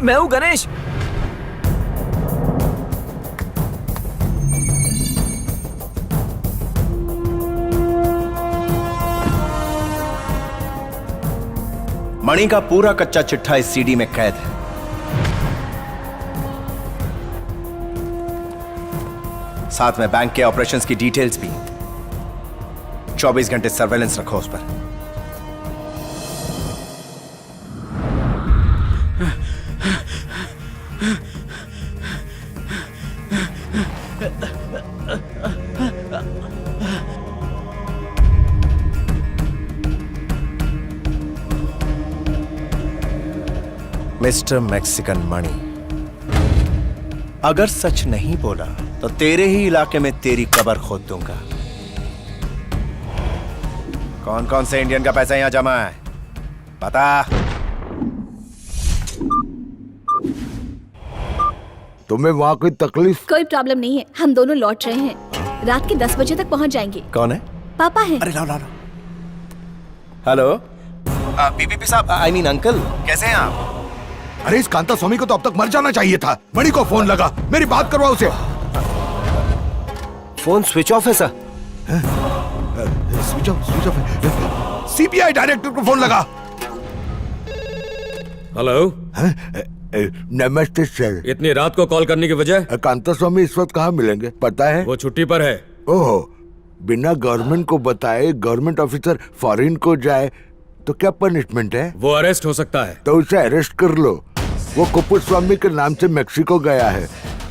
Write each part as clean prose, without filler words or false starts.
मैं हूँ गणेश। मणि का पूरा कच्चा चिट्ठा इस सीडी में कैद है। साथ में बैंक के ऑपरेशंस की डिटेल्स भी। 24 घंटे सर्वेलेंस रखो उस पर। मिस्टर मैक्सिकन मणि, अगर सच नहीं बोला तो तेरे ही इलाके में तेरी कब्र खोद दूंगा। कौन कौन से इंडियन का पैसा यहां जमा है बता। तुम्हें वहाँ कोई तकलीफ? कोई प्रॉब्लम नहीं है, हम दोनों लौट रहे हैं। रात के 10 बजे तक पहुंच जाएंगे। कौन है? पापा हैं। अरे लाओ लाओ। हेलो बीबीपी साहब, आई मीन अंकल, कैसे हैं आप? अरे इस कांता स्वामी को तो अब तक मर जाना चाहिए था। मणि को फोन लगा, मेरी बात करवाओ उसे। फोन स्विच ऑफ है सर। स्विच ऑफ है। सीबीआई डायरेक्टर को फोन लगा। हेलो, नमस्ते सर। इतनी रात को कॉल करने की वजह? कांता स्वामी इस वक्त कहाँ मिलेंगे पता है? वो छुट्टी पर है। ओह, बिना गवर्नमेंट को बताए गवर्नमेंट ऑफिसर फॉरेन को जाए तो क्या पनिशमेंट है? वो अरेस्ट हो सकता है। तो उसे अरेस्ट कर लो। वो कुपुस्वामी के नाम से मेक्सिको गया है।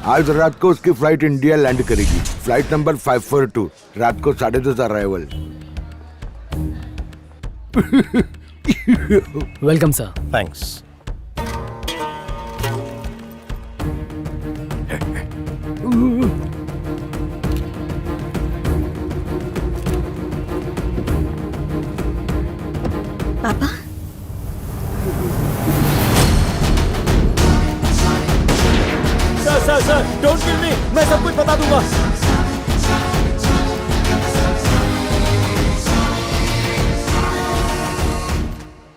आज रात को उसकी फ्लाइट इंडिया लैंड करेगी। फ्लाइट नंबर 542, रात को 10:30 अराइवल। Welcome sir. थैंक्स। पापा, सर डोंट किल मी, मैं सब कुछ बता दूंगा।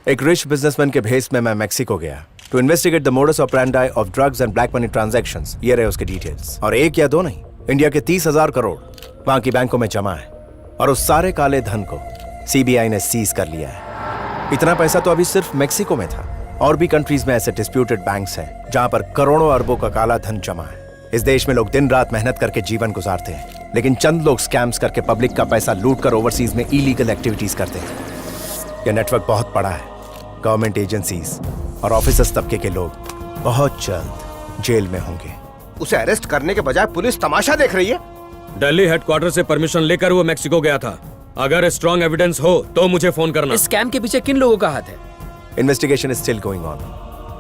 एक रिच बिजनेसमैन के भेस में मैं मेक्सिको गया to investigate the modus operandi of drugs and black money transactions. ये रहे उसके डिटेल्स। और एक या दो नहीं, इंडिया के 30,000 करोड़ वहां की बैंकों में जमा है। और उस सारे काले धन को सीबीआई ने सीज कर लिया है। इतना पैसा तो अभी सिर्फ मेक्सिको में था। और भी कंट्रीज में ऐसे डिस्प्यूटेड बैंक्स हैं जहां पर करोड़ों अरबों का काला धन जमा है। इस देश में लोग दिन रात मेहनत करके जीवन गुजारते हैं, लेकिन चंद लोग स्कैम्स करके पब्लिक का पैसा लूट कर ओवरसीज में इलीगल एक्टिविटीज करते हैं। यह नेटवर्क बहुत बड़ा है। गवर्नमेंट एजेंसीज और ऑफिसर्स तबके के लोग बहुत जल्द जेल में होंगे। उसे अरेस्ट करने के बजाय पुलिस तमाशा देख रही है। दिल्ली हेडक्वार्टर से परमिशन लेकर वो मेक्सिको गया था। अगर स्ट्रॉन्ग एविडेंस हो तो मुझे फोन करना। इस स्कैम के पीछे किन लोगों का हाथ है? Investigation is still going on.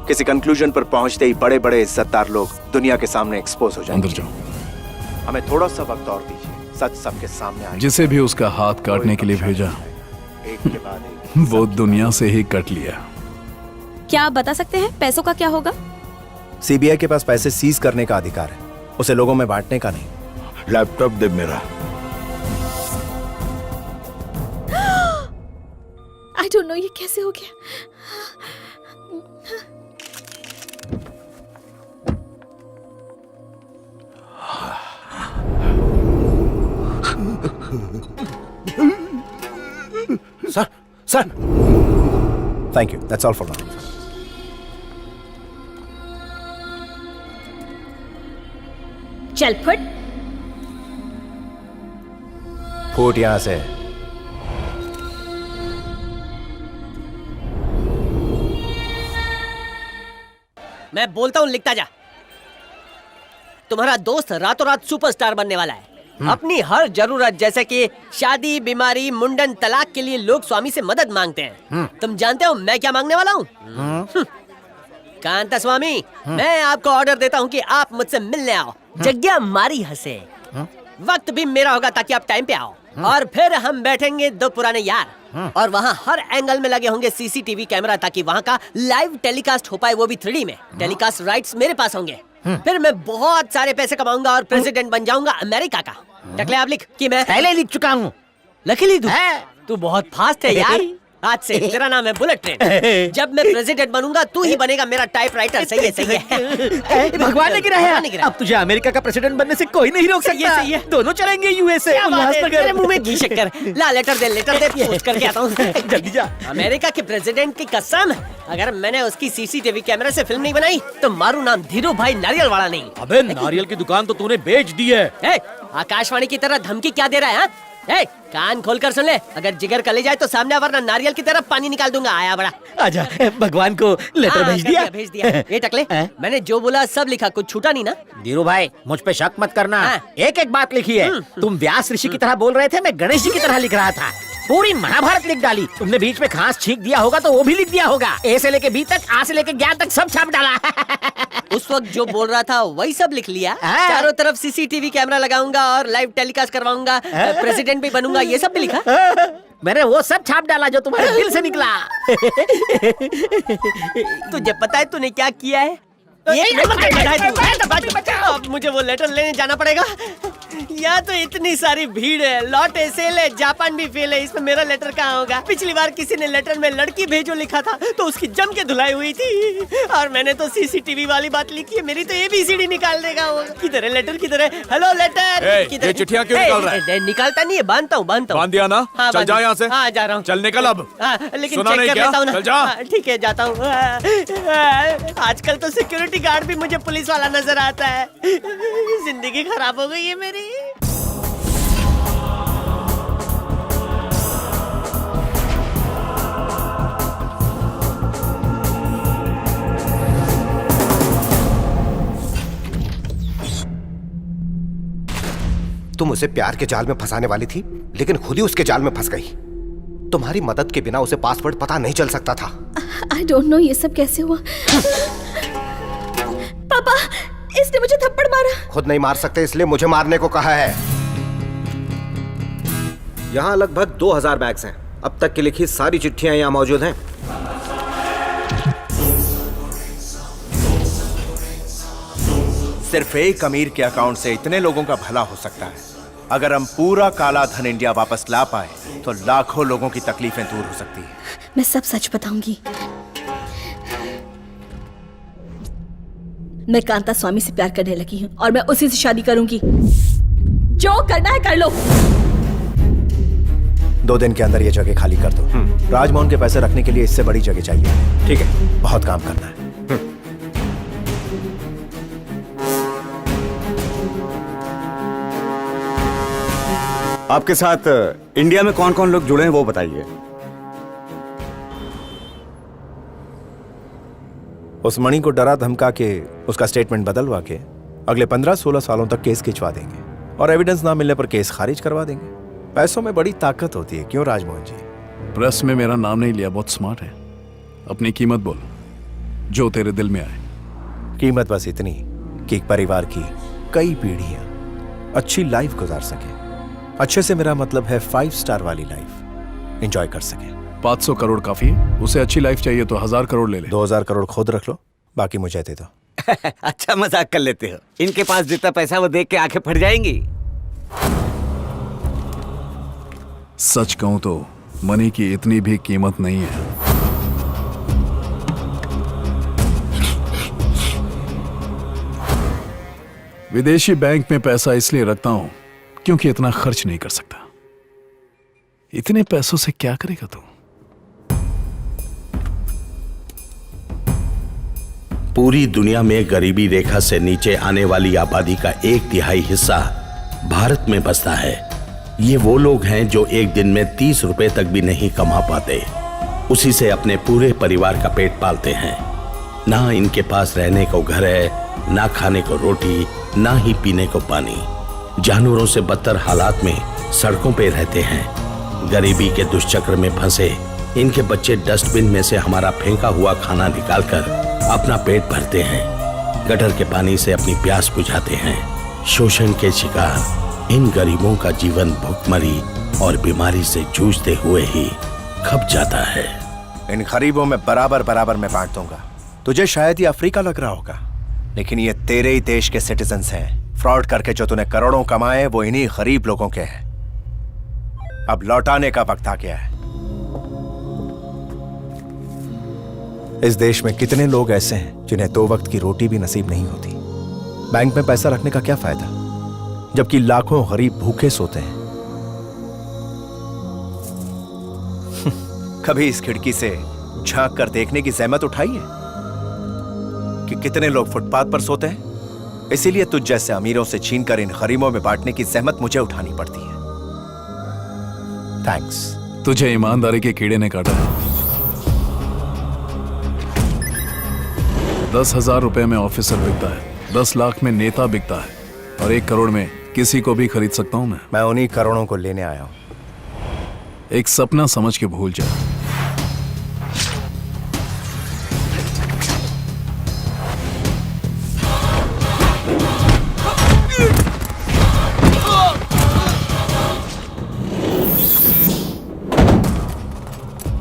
किसी कंक्लूजन पर पहुंचते ही बड़े बड़े इज्जतदार लोग दुनिया के सामने एक्सपोज हो जाएंगे। अंदर जाओ। हमें थोड़ा सा वक्त और दीजिए, सच सबके सामने आएगा। जिसे भी उसका हाथ काटने के लिए भेजा, एक के बाद एक वो दुनिया से ही कट लिया। क्या आप बता सकते हैं पैसों का क्या होगा? सीबीआई के पास पैसे सीज करने का अधिकार है, उसे लोगों में बांटने का नहीं। लैपटॉप दे मेरा। आई डोंट नो ये कैसे हो गया। Sir thank you, that's all for now. चल फुट। फूट यहां से। मैं बोलता हूँ लिखता जा। तुम्हारा दोस्त रातों रात सुपरस्टार बनने वाला है। अपनी हर जरूरत जैसे कि शादी, बीमारी, मुंडन, तलाक के लिए लोग स्वामी से मदद मांगते हैं। तुम जानते हो मैं क्या मांगने वाला हूँ? कांता स्वामी, मैं आपको ऑर्डर देता हूँ कि आप मुझसे मिलने आओ। जग्या मारी हंसे। वक्त भी मेरा होगा ताकि आप टाइम पे आओ। और फिर हम बैठेंगे दो पुराने यार और वहाँ हर एंगल में लगे होंगे सीसीटीवी कैमरा ताकि वहाँ का लाइव टेलीकास्ट हो पाए, वो भी 3D में। टेलीकास्ट राइट्स मेरे पास होंगे। फिर मैं बहुत सारे पैसे कमाऊंगा और प्रेसिडेंट बन जाऊंगा अमेरिका का। टकले आप लिख कि मैं पहले लिख चुका हूँ। लकी तू बहुत फास्ट है यार। आज से तेरा नाम है बुलेट ट्रेन। जब मैं प्रेसिडेंट बनूंगा तू ही बनेगा मेरा टाइपराइटर। सही है, सही है। भगवान ने गिरा भगवान ने है। गिरा। अब तुझे अमेरिका का प्रेसिडेंट बनने से कोई नहीं रोक सही है, सकता। सही है। दोनों चलेंगे यूएसए क्या बात है, उल्लासनगर। तेरे मुंह में घी शक्कर। ला लेटर दे पोस्ट करके आता हूँ। जल्दी जा। अमेरिका के प्रेसिडेंट की कसम, अगर मैंने उसकी सीसीटीवी कैमरे से फिल्म नहीं बनाई तो मारू नाम धीरू भाई नारियल वाला नहीं। अबे नारियल की दुकान तो तूने बेच दी है। ए, आकाशवाणी की तरह धमकी क्या दे रहा है? हाँ? ए, कान खोल कर सुन ले, अगर जिगर कर ले जाए तो सामने वरना नारियल की तरह पानी निकाल दूंगा। आया बड़ा। आजा, भगवान को लेटर हाँ, भेज दिया। भेज दिया। ये टकले, मैंने जो बोला सब लिखा, कुछ छूटा नहीं ना? धीरू भाई मुझ पे शक मत करना। हाँ। एक एक बात लिखी है। तुम व्यास ऋषि की तरह बोल रहे थे, मैं गणेश जी की तरह लिख रहा था। पूरी महाभारत लिख डाली। तुमने बीच में खास छींक दिया होगा तो वो भी लिख दिया होगा। ए से लेके बी तक, आ से लेके ज्ञान तक सब छाप डाला। उस वक्त जो बोल रहा था वही सब लिख लिया। हाँ। चारों तरफ सीसीटीवी कैमरा लगाऊंगा और लाइव टेलीकास्ट करवाऊंगा, प्रेसिडेंट भी बनूंगा, ये सब भी लिखा। मैंने वो सब छाप डाला जो तुम्हारे दिल से निकला। तुझे पता है तूने क्या किया है? अब मुझे वो लेटर लेने जाना पड़ेगा। यहाँ तो इतनी सारी भीड़ है, लॉट सेल है, जापान भी फेल है, इसमें मेरा लेटर कहाँ होगा? पिछली बार किसी ने लेटर में लड़की भेजो लिखा था तो उसकी जम के धुलाई हुई थी, और मैंने तो सीसीटीवी वाली बात लिखी है। मेरी तो एबीसीडी निकाल देगा वो। किधर है लेटर, किधर है? Hello letter. ये चिट्ठियाँ क्यों निकाल रहा है? निकालता नहीं है, बांधता हूँ। बांध दिया ना? हाँ, चल जा यहाँ से। हाँ, जा रहा हूँ। चल निकल अब। लेकिन सुना चेक नहीं कर क्या? लेता हूँ ना। चल जा। ठीक है, जाता हूँ। आजकल तो सिक्योरिटी गार्ड भी मुझे पुलिस वाला नजर आता है। जिंदगी खराब हो गई है मेरी। तुम उसे प्यार के जाल में फंसाने वाली थी, लेकिन खुद ही उसके जाल में फंस गई। तुम्हारी मदद के बिना उसे पासवर्ड पता नहीं चल सकता था। आई डोंट नो ये सब कैसे हुआ। पापा, इसने मुझे थप्पड़ मारा। खुद नहीं मार सकते इसलिए मुझे मारने को कहा है। यहाँ लगभग 2000 बैग्स हैं। अब तक की लिखी सारी चिट्ठियां यहाँ मौजूद हैं। सिर्फ एक अमीर के अकाउंट से इतने लोगों का भला हो सकता है। अगर हम पूरा काला धन इंडिया वापस ला पाए तो लाखों लोगों की तकलीफें दूर हो सकती है। मैं सब सच बताऊंगी। मैं कांता स्वामी से प्यार करने लगी हूँ और मैं उसी से शादी करूंगी। जो करना है कर लो। 2 दिन के अंदर ये जगह खाली कर दो। राजमोहन के पैसे रखने के लिए इससे बड़ी जगह चाहिए। ठीक है, बहुत काम करना है। आपके साथ इंडिया में कौन कौन लोग जुड़े हैं वो बताइए। उस मणि को डरा धमका के उसका स्टेटमेंट बदलवा के अगले 15-16 सालों तक केस खिंचवा देंगे और एविडेंस ना मिलने पर केस खारिज करवा देंगे। पैसों में बड़ी ताकत होती है, क्यों राजमोहन जी? प्रेस में मेरा नाम नहीं लिया, बहुत स्मार्ट है। अपनी कीमत बोल, जो तेरे दिल में आए। कीमत बस इतनी कि एक परिवार की कई पीढ़ियां अच्छी लाइफ गुजार सके। अच्छे से मेरा मतलब है 5 स्टार वाली लाइफ एंजॉय कर सके। 500 करोड़ काफी है? उसे अच्छी लाइफ चाहिए तो 1000 करोड़ ले ले। 2000 करोड़ खुद रख लो, बाकी मुझे दे दो। अच्छा मजाक कर लेते हो। इनके पास जितना पैसा वो देख के आंखें फट जाएंगी। सच कहूं तो मनी की इतनी भी कीमत नहीं है। विदेशी बैंक में पैसा इसलिए रखता हूं क्योंकि इतना खर्च नहीं कर सकता। इतने पैसों से क्या करेगा तू? पूरी दुनिया में गरीबी रेखा से नीचे आने वाली आबादी का 1/3 हिस्सा भारत में बसता है। ये वो लोग हैं जो एक दिन में 30 रुपए तक भी नहीं कमा पाते। उसी से अपने पूरे परिवार का पेट पालते हैं। ना इनके पास रहने को घर है, ना खाने को रोटी, ना ही पीने को पानी। जानवरों से बदतर हालात में सड़कों पे रहते हैं। गरीबी के दुष्चक्र में फंसे इनके बच्चे डस्टबिन में से हमारा फेंका हुआ खाना निकालकर अपना पेट भरते हैं। गटर के पानी से अपनी प्यास बुझाते हैं। शोषण के शिकार इन गरीबों का जीवन भुखमरी और बीमारी से जूझते हुए ही खप जाता है। इन गरीबों में बराबर बराबर मैं बांट दूंगा। तुझे शायद ये अफ्रीका लग रहा होगा, लेकिन ये तेरे ही देश के सिटीजन्स हैं। फ्रॉड करके जो तूने करोड़ों कमाए वो इन्हीं गरीब लोगों के हैं। अब लौटाने का वक्त आ गया है। इस देश में कितने लोग ऐसे हैं जिन्हें 2 वक्त की रोटी भी नसीब नहीं होती। बैंक में पैसा रखने का क्या फायदा जबकि लाखों गरीब भूखे सोते हैं। कभी इस खिड़की से झांक कर देखने की जहमत उठाई है कि कितने लोग फुटपाथ पर सोते हैं? इसीलिए तुझ जैसे अमीरों से छीनकर इन गरीबों में बांटने की जहमत मुझे उठानी पड़ती है। थैंक्स। तुझे ईमानदारी के कीड़े ने काटा है। 10,000 रुपए में ऑफिसर बिकता है, 10 लाख में नेता बिकता है, और 1 करोड़ में किसी को भी खरीद सकता हूं मैं। मैं उन्हीं करोड़ों को लेने आया हूं। एक सपना समझ के भूल जा।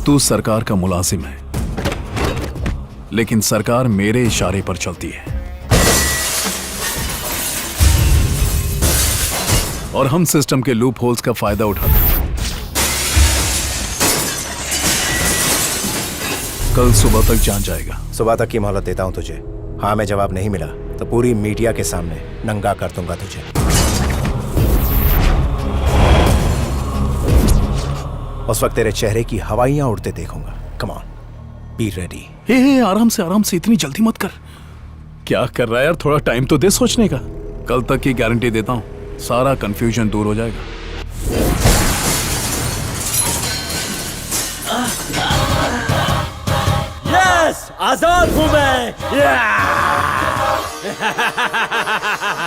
तू सरकार का मुलाजिम है, लेकिन सरकार मेरे इशारे पर चलती है, और हम सिस्टम के लूप होल्स का फायदा उठाते हैं। कल सुबह तक जान जाएगा। सुबह तक की मोहलत देता हूं तुझे। हाँ में जवाब नहीं मिला तो पूरी मीडिया के सामने नंगा कर दूंगा तुझे। उस वक्त तेरे चेहरे की हवाइयां उड़ते देखूंगा। Come on, be ready. Hey आराम से, इतनी जल्दी मत कर। क्या कर रहा है यार, थोड़ा टाइम तो दे सोचने का। कल तक की गारंटी देता हूं, सारा कंफ्यूजन दूर हो जाएगा। यस, आजाद हूं मैं।